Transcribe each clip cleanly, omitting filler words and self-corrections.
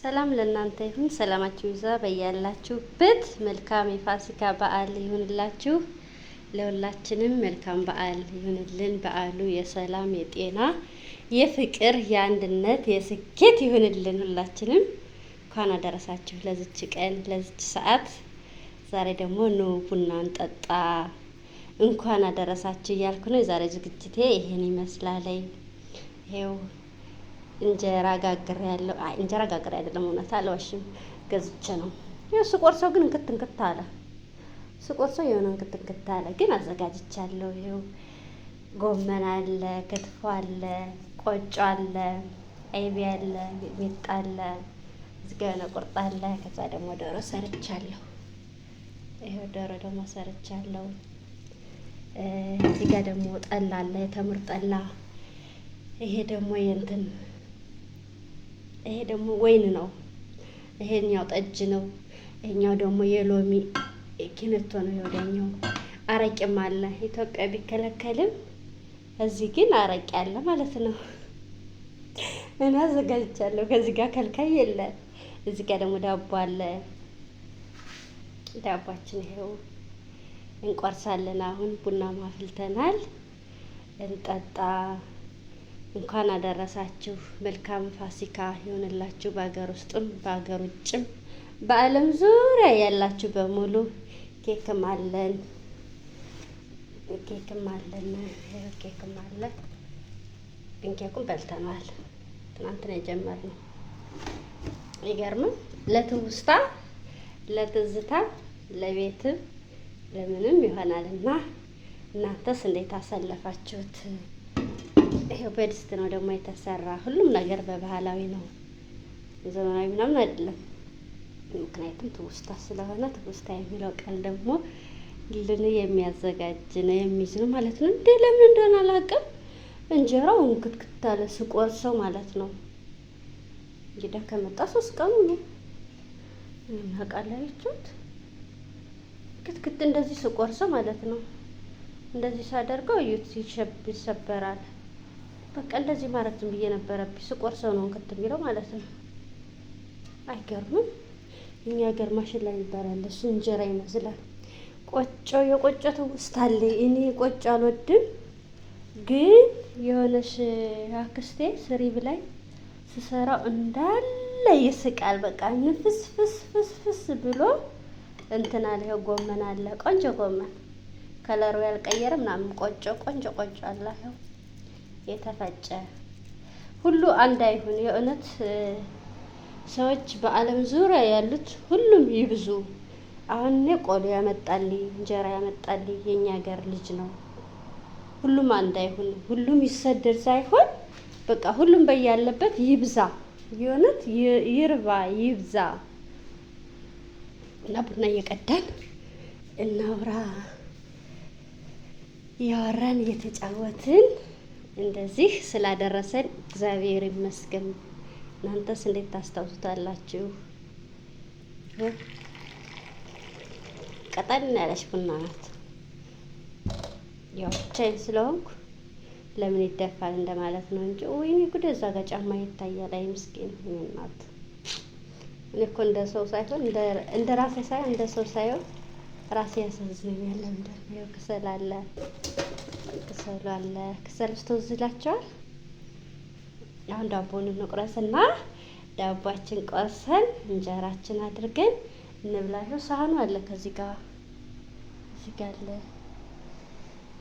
ሰላም ለእናንተ ይሁን። ሰላማችሁ ይዛ በያላችሁበት። መልካም የፋሲካ በዓል ይሁንላችሁ። ለሁላችንም መልካም በዓል ይሁንልን። በዓሉ የሰላም፣ የጤና፣ የፍቅር፣ የአንድነት፣ የስኬት ይሁንልን። ሁላችንም እንኳን አደረሳችሁ ለዚች ቀን ለዚች ሰዓት። ዛሬ ደግሞ ኑ ቡና እንጠጣ እንኳን አደረሳችሁ እያልኩ ነው። የዛሬ ዝግጅቴ ይሄን ይመስላል። ይሄው እንጀራ ጋግሬ ያለው እንጀራ ጋግሬ አይደለም፣ እውነት አልዋሽም፣ ገዝቼ ነው። ያው ስቆርሰው ግን እንክት እንክት አለ። ስቆርሰው የሆነ እንክት እንክት አለ፣ ግን አዘጋጅቻለሁ። ይሄው ጎመን አለ፣ ክትፎ አለ፣ ቆጮ አለ፣ አይቤ አለ፣ ሚጣ አለ፣ እዚህ ጋር የሆነ ቁርጥ አለ። ከዛ ደግሞ ዶሮ ሰርቻለሁ። ይሄው ዶሮ ደግሞ ሰርቻለሁ። እዚህ ጋር ደግሞ ጠላ አለ፣ የተምር ጠላ። ይሄ ደግሞ ይሄ ደግሞ ወይን ነው። ይሄኛው ጠጅ ነው። ይሄኛው ደግሞ የሎሚ ኪነቶ ነው። ወደኛው አረቄም አለ። ኢትዮጵያ ቢከለከልም እዚህ ግን አረቄ አለ ማለት ነው። እና አዘጋጅቻለሁ። ከዚህ ጋር ከልካይ የለ። እዚህ ጋር ደግሞ ዳቦ አለ። ዳቦአችን ይሄው እንቆርሳለን። አሁን ቡና ማፍልተናል። እንጠጣ። እንኳን አደረሳችሁ። መልካም ፋሲካ ይሆንላችሁ። በሀገር ውስጥም በሀገር ውጭም በዓለም ዙሪያ ያላችሁ በሙሉ ኬክም አለን። ኬክም አለ። ግን ኬኩን በልተናል። ትናንትና የጀመርነው ይገርምም። ለትውስታ ለትዝታ ለቤትም ለምንም ይሆናልና እናንተስ እንዴት አሳለፋችሁት? ይሄው በድስት ነው ደግሞ የተሰራ። ሁሉም ነገር በባህላዊ ነው፣ ዘመናዊ ምናምን አይደለም። ምክንያቱም ትውስታ ስለሆነ ትውስታ የሚለው ቃል ደግሞ ልን የሚያዘጋጅ ነው የሚይዝ ነው ማለት ነው። እንዴ ለምን እንደሆነ አላውቅም። እንጀራው እንክትክት አለ ስቆርሰው ማለት ነው። እንግዲህ ከመጣ 3 ቀኑ ነው። እናቃላችሁት ክትክት እንደዚህ ስቆርሰው ማለት ነው። እንደዚህ ሳደርገው እዩት፣ ይሰበራል። በቃ እንደዚህ ማለት ዝም ብዬ ነበረብኝ። ስቆርሰው ነው እንክት የሚለው ማለት ነው። አይገርምም? እኛ ሀገር ማሽላ ይባላል። እሱ እንጀራ ይመስላል። ቆጮ የቆጮ ትውስታ አለ። እኔ ቆጮ አልወድም፣ ግን የሆነሽ አክስቴ ስሪ ብላይ ስሰራው እንዳለ ይስቃል። በቃ ንፍስ ፍስ ብሎ እንትን አለ። ይኸው ጎመን አለ፣ ቆንጆ ጎመን ከለሩ ያልቀየረ ምናምን ቆጮ ቆንጆ ቆጮ አለ። ይኸው የተፈጨ ሁሉ አንድ አይሁን። የእውነት ሰዎች በዓለም ዙሪያ ያሉት ሁሉም ይብዙ። አሁን እኔ ቆሎ ያመጣልኝ እንጀራ ያመጣልኝ የኛ ሀገር ልጅ ነው። ሁሉም አንድ አይሁን። ሁሉም ይሰደድ ሳይሆን በቃ ሁሉም በያለበት ይብዛ። የእውነት ይርባ ይብዛ። እና ቡና እየቀዳን እናውራ፣ እያወራን እየተጫወትን እንደዚህ ስላደረሰን እግዚአብሔር ይመስገን። እናንተስ እንዴት ታስታውሱታላችሁ? ቀጠን ያለች ቡና ናት። ያው ብቻዬን ስለሆንኩ ለምን ይደፋል እንደማለት ነው እንጂ ወይኔ ጉድ! እዛ ጋር ጫማ ይታያል። አይ ምስኪን እናት። እኔ እኮ እንደ ሰው ሳይሆን እንደ ራሴ ሳይሆን እንደ ሰው ሳይሆን ራሴ ያሳዝነኛል። ለምንድን ነው? ክሰል አለ፣ ክሰሉ አለ። ክሰል ውስጥ ተወዝላቸዋል። አሁን ዳቦውን እንቁረስና ዳቦአችን ቆርሰን እንጀራችን አድርገን እንብላው። ሳህኑ አለ ከዚህ ጋር አለ።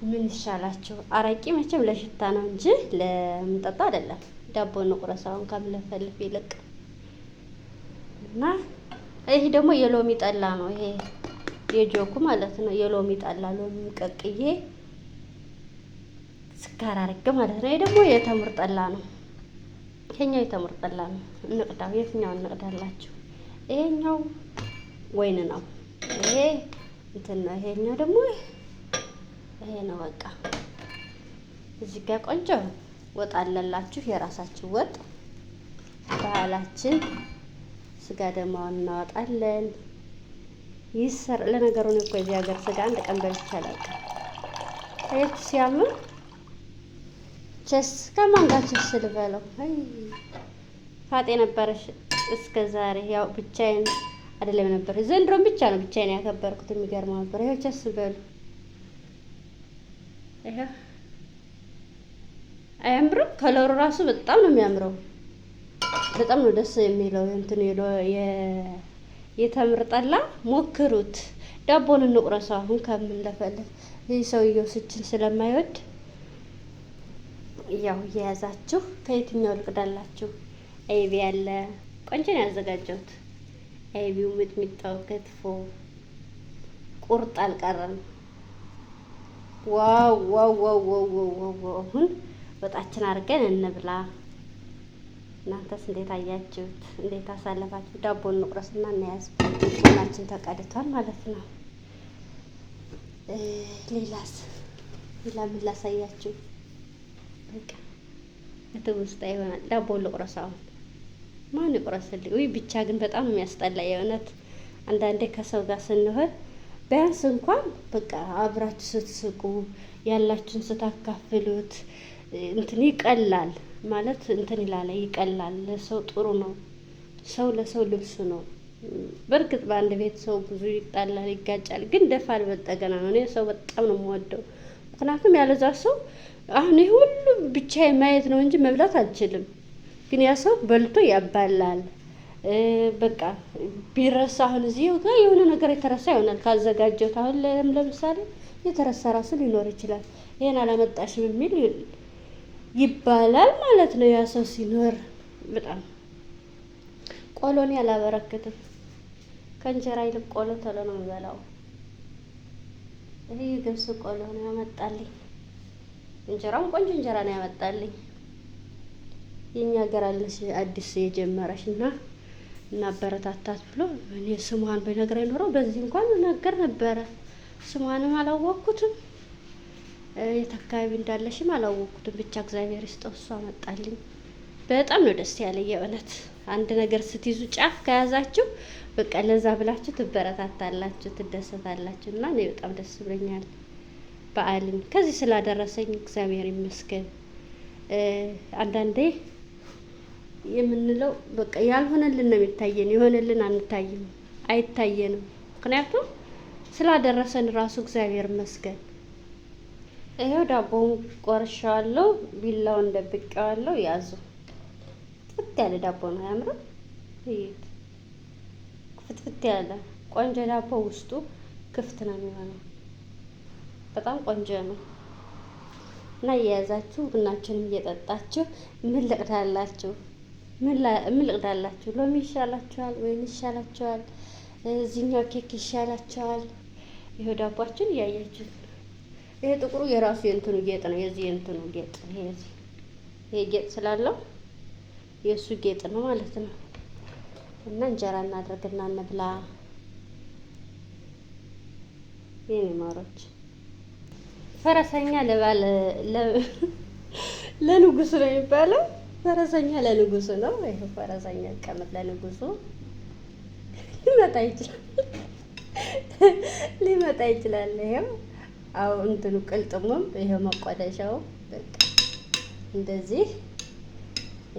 ምን ይሻላችሁ? አረቂ መቼም ለሽታ ነው እንጂ ለምንጠጣ አይደለም። ዳቦውን እንቁረስ አሁን ከምለፈልፍ ይልቅ። እና ይሄ ደግሞ የሎሚ ጠላ ነው። ይሄ የጆኩ ማለት ነው። የሎሚ ጠላ ሎሚ ቀቅዬ ስኳር አድርጌ ማለት ነው። ይሄ ደግሞ የተምር ጠላ ነው። ይሄኛው የተምር ጠላ ነው። እንቅዳው። የትኛውን እንቅዳላችሁ? ይሄኛው ወይን ነው። ይሄ እንትን ነው። ይሄኛው ደግሞ ይሄ ነው። በቃ እዚህ ጋር ቆንጆ ወጥ አለላችሁ፣ የራሳችሁ ወጥ ባህላችን። ስጋ ደግሞ እናወጣለን። ለነገሩ ነው እኮ እዚህ ሀገር ስጋ አንድ ቀን በልቼ አላውቅም። አየት ሲያምር። ቸስ ከማን ጋር ቸስ ልበለው? አይ ፋጤ ነበረሽ እስከ ዛሬ ያው ብቻዬን አይደለም ነበር። ዘንድሮም ብቻ ነው ብቻዬን ያከበርኩት። የሚገርመው ነበር። ይኸው ቸስ በሉ። ይኸው አያምርም? ከለሩ ራሱ በጣም ነው የሚያምረው። በጣም ነው ደስ የሚለው። እንትን የተምር ጠላ ሞክሩት። ዳቦን እንቁረሰው አሁን ከምንለፈልፍ። ይህ ሰውየው ስችን ስለማይወድ ያው እየያዛችሁ ከየትኛው ልቅዳላችሁ? አይቢ ያለ ቆንጆ ነው ያዘጋጀሁት። አይቢው፣ ሚጥሚጣው፣ ክትፎ፣ ቁርጥ አልቀረም። ዋው ዋው ዋው ዋው ዋው! አሁን ወጣችን አድርገን እንብላ። እናንተስ እንዴት አያችሁት? እንዴት አሳለፋችሁ? ዳቦን እንቁረስና እንያዝ። ቡናችን ተቀድቷል ማለት ነው። ሌላ ምን ላሳያችሁ? በቃ ውስጥ ይሆናል። ዳቦን ልቁረስ አሁን። ማን ይቁረስልኝ? ውይ ብቻ ግን በጣም የሚያስጠላ የእውነት። አንዳንዴ ከሰው ጋር ስንሆን ቢያንስ እንኳን በቃ አብራችሁ ስትስቁ ያላችሁን ስታካፍሉት እንትን ይቀላል ማለት እንትን ይላል፣ ይቀላል። ለሰው ጥሩ ነው። ሰው ለሰው ልብሱ ነው። በእርግጥ በአንድ ቤት ሰው ብዙ ይጣላል፣ ይጋጫል። ግን ደፋ አልበጠገና ነው። እኔ ሰው በጣም ነው የምወደው። ምክንያቱም ያለዛ ሰው አሁን ይሄ ሁሉ ብቻዬን ማየት ነው እንጂ መብላት አልችልም። ግን ያ ሰው በልቶ ያባላል። በቃ ቢረሳ አሁን እዚህ ጋር የሆነ ነገር የተረሳ ይሆናል ካዘጋጀሁት። አሁን ለምሳሌ የተረሳ ራሱ ሊኖር ይችላል። ይሄን አላመጣሽም የሚል ይባላል ማለት ነው። ያ ሰው ሲኖር በጣም ቆሎኔ አላበረክትም። ከእንጀራ ይልቅ ቆሎ ቶሎ ነው የምበላው። ይሄ ገብስ ቆሎ ነው ያመጣልኝ። እንጀራም ቆንጆ እንጀራ ነው ያመጣልኝ። የኛ ሀገር አለሽ አዲስ የጀመረሽ እና አበረታታት ብሎ እኔ ስሟን በነገር ኖረው በዚህ እንኳን ነገር ነበረ። ስሟንም አላወቅኩትም። የት አካባቢ እንዳለሽም አላወቅኩትም። ብቻ እግዚአብሔር ይስጠው እሱ አመጣልኝ። በጣም ነው ደስ ያለኝ የእውነት። አንድ ነገር ስትይዙ ጫፍ ከያዛችሁ በቃ ለዛ ብላችሁ ትበረታታላችሁ፣ ትደሰታላችሁ። እና እኔ በጣም ደስ ብሎኛል። በዓልን ከዚህ ስላደረሰኝ እግዚአብሔር ይመስገን። አንዳንዴ የምንለው በቃ ያልሆነልን ነው የሚታየን፣ የሆነልን አንታይም፣ አይታየንም። ምክንያቱም ስላደረሰን ራሱ እግዚአብሔር ይመስገን። ይሄው ዳቦውን ቆርሻለሁ፣ ቢላውን ደብቄዋለሁ። ያዙ። ፍት ያለ ዳቦ ነው ያምረው። እዩት፣ ፍትፍት ያለ ቆንጆ ዳቦ ውስጡ ክፍት ነው የሚሆነው። በጣም ቆንጆ ነው። እና እየያዛችሁ ቡናችሁንም እየጠጣችሁ ምን ልቅዳላችሁ? ምን ልቅዳላችሁ? ሎሚ ይሻላችኋል ወይ ይሻላችኋል? እዚህኛው ኬክ ይሻላችኋል? ይሄው ዳቦአችን እያያችሁ። ይሄ ጥቁሩ የራሱ የእንትኑ ጌጥ ነው። የዚህ የእንትኑ ጌጥ ይሄ ጌጥ ስላለው የእሱ ጌጥ ነው ማለት ነው። እና እንጀራ እናድርግና እንብላ የኔ ማሮች። ፈረሰኛ ለንጉሱ ነው የሚባለው። ፈረሰኛ ለንጉሱ ነው። ይሄ ፈረሰኛ ቀመጥ ለንጉሱ ሊመጣ ይችላል። ይሄው አው እንትኑ ቅልጥሙም ይሄው መቆደሻው በቃ እንደዚህ።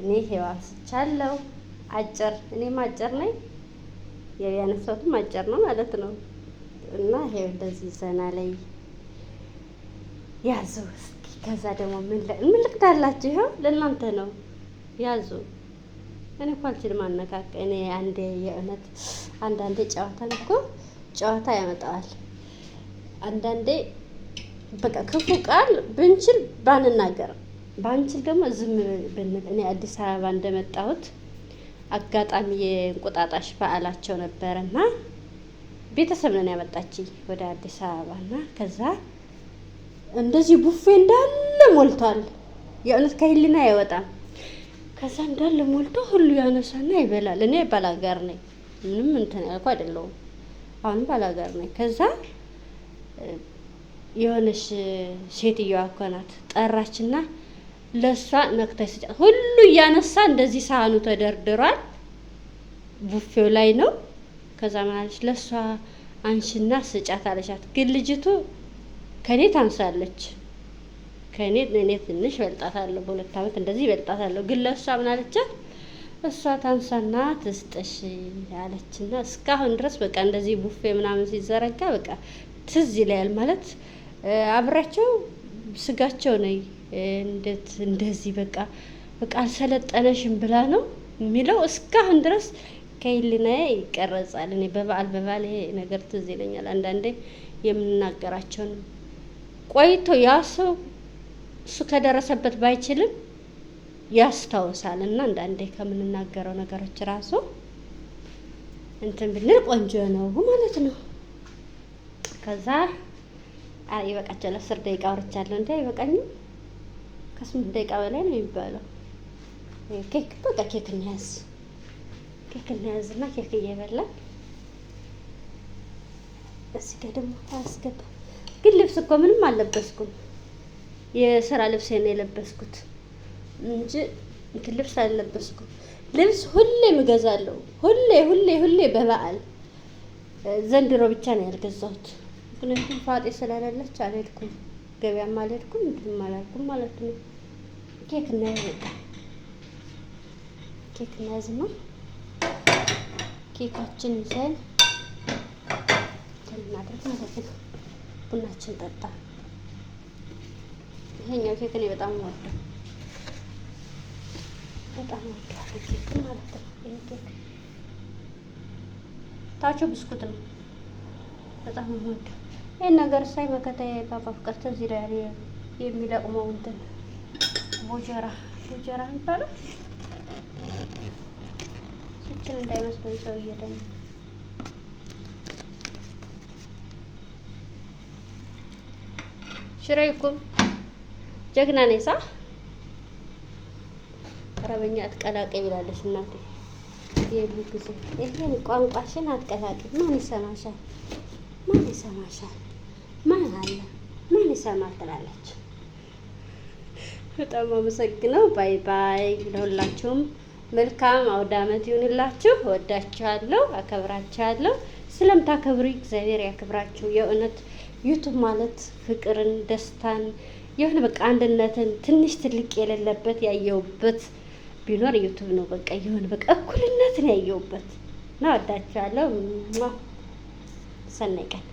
እኔ ይሄው አንስቻለሁ። አጭር እኔም አጭር ነኝ። ያነሳሁትም አጭር ነው ማለት ነው። እና ይሄው እንደዚህ ዘና ላይ ያዙ። እስኪ ከዛ ደግሞ ምን ልቅዳላችሁ? ይሄው ለእናንተ ነው። ያዙ። እኔ እኮ አልችልም አነካክ። እኔ አንዴ የእውነት አንዳንዴ ጨዋታን እኮ ጨዋታ ያመጣዋል። አንዳንዴ በቃ ክፉ ቃል ብንችል ባንናገር፣ ባንችል ደግሞ ዝም ብንል። እኔ አዲስ አበባ እንደመጣሁት አጋጣሚ የእንቁጣጣሽ በዓላቸው ነበረና ቤተሰብ ነን ያመጣችኝ ወደ አዲስ አበባና ከዛ እንደዚህ ቡፌ እንዳለ ሞልቷል። የእውነት ከህሊና አይወጣም። ከዛ እንዳለ ሞልቶ ሁሉ ያነሳና ይበላል። እኔ ባላጋር ነኝ፣ ምንም እንትን ያልኩ አይደለሁም። አሁን ባላጋር ነኝ። ከዛ የሆነች ሴትዮዋ እኮ ናት ጠራችና ለሷ ነክታይ ስጫት። ሁሉ እያነሳ እንደዚህ ሳህኑ ተደርድሯል፣ ቡፌው ላይ ነው። ከዛ ማለች ለሷ አንሽና ስጫት አለቻት። ግን ልጅቱ ከኔ ታንሳለች። እኔ ትንሽ በልጣታለሁ፣ በ2 ዓመት እንደዚህ በልጣታለሁ። ግን ለሷ ምን አለቻት? እሷ ታንሳና ትስጥሽ አለችና እስካሁን ድረስ በቃ እንደዚህ ቡፌ ምናምን ሲዘረጋ በቃ ትዝ ይላል ማለት አብራቸው ስጋቸው ነይ እንዴት እንደዚህ በቃ አልሰለጠነሽም ብላ ነው የሚለው እስካሁን ድረስ ከህሊናዬ ይቀረጻል። እኔ በበዓል ይሄ ነገር ትዝ ይለኛል። አንዳንዴ የምንናገራቸውን ቆይቶ ያ ሰው እሱ ከደረሰበት ባይችልም ያስታውሳል እና አንዳንዴ ከምንናገረው ነገሮች ራሱ እንትን ብንል ቆንጆ ነው ማለት ነው። ከዛ ይበቃቸዋል። 10 ደቂቃ አውርቻለሁ እንዴ አይበቃኝም? ከ8 ደቂቃ በላይ ነው የሚባለው። ኬክ በቃ ኬክ እንያዝና ኬክ እየበላን እዚህ ጋር ደግሞ አስገባ። ግን ልብስ እኮ ምንም አልለበስኩም። የስራ ልብሴን የለበስኩት እንጂ እንትን ልብስ አልለበስኩም። ልብስ ሁሌም እገዛለሁ። ሁሌ በበዓል ዘንድሮ ብቻ ነው ያልገዛሁት። ምክንያቱም ፋጤ ስለሌለች አልሄድኩም፣ ገበያም አልሄድኩም፣ እንትን አላልኩም ማለት ነው። ኬክ እናያዝና ኬካችን ይዘን እናድርግ ማለት ነው። ቡናችን ጠጣ። ይሄኛው ኬክ እኔ በጣም ወደው ኬክ ማለት ነው። ይሄ ኬክ ታቹ ብስኩት ነው። በጣም ወደው ይሄን ነገር ሳይ መከታዬ ፓፓ ፍቅር ትዝ ይላል። የሚለቅመው እንትን ቦጀራ ይባላል። ስችን እንዳይመስለኝ ሰውዬ ደግሞ ሽሬኩም ጀግና ነኝ ሳ አረበኛ አትቀላቀይ ብላለች እናቴ። የሉ ጊዜ ይሄን ቋንቋሽን አትቀላቀይ። ማን ይሰማሻል? ማን አለ? ማን ይሰማል ትላለች። በጣም አመሰግነው። ባይ ባይ። ለሁላችሁም መልካም አውደ ዓመት ይሁንላችሁ። ወዳችኋለሁ፣ አከብራችኋለሁ። ስለምታከብሩ እግዚአብሔር ያክብራችሁ። የእውነት ዩቱብ ማለት ፍቅርን፣ ደስታን የሆነ በቃ አንድነትን ትንሽ ትልቅ የሌለበት ያየውበት ቢኖር ዩቱብ ነው። በቃ የሆነ በቃ እኩልነትን ያየውበት እና ወዳችኋለሁ። ሰናይ ቀን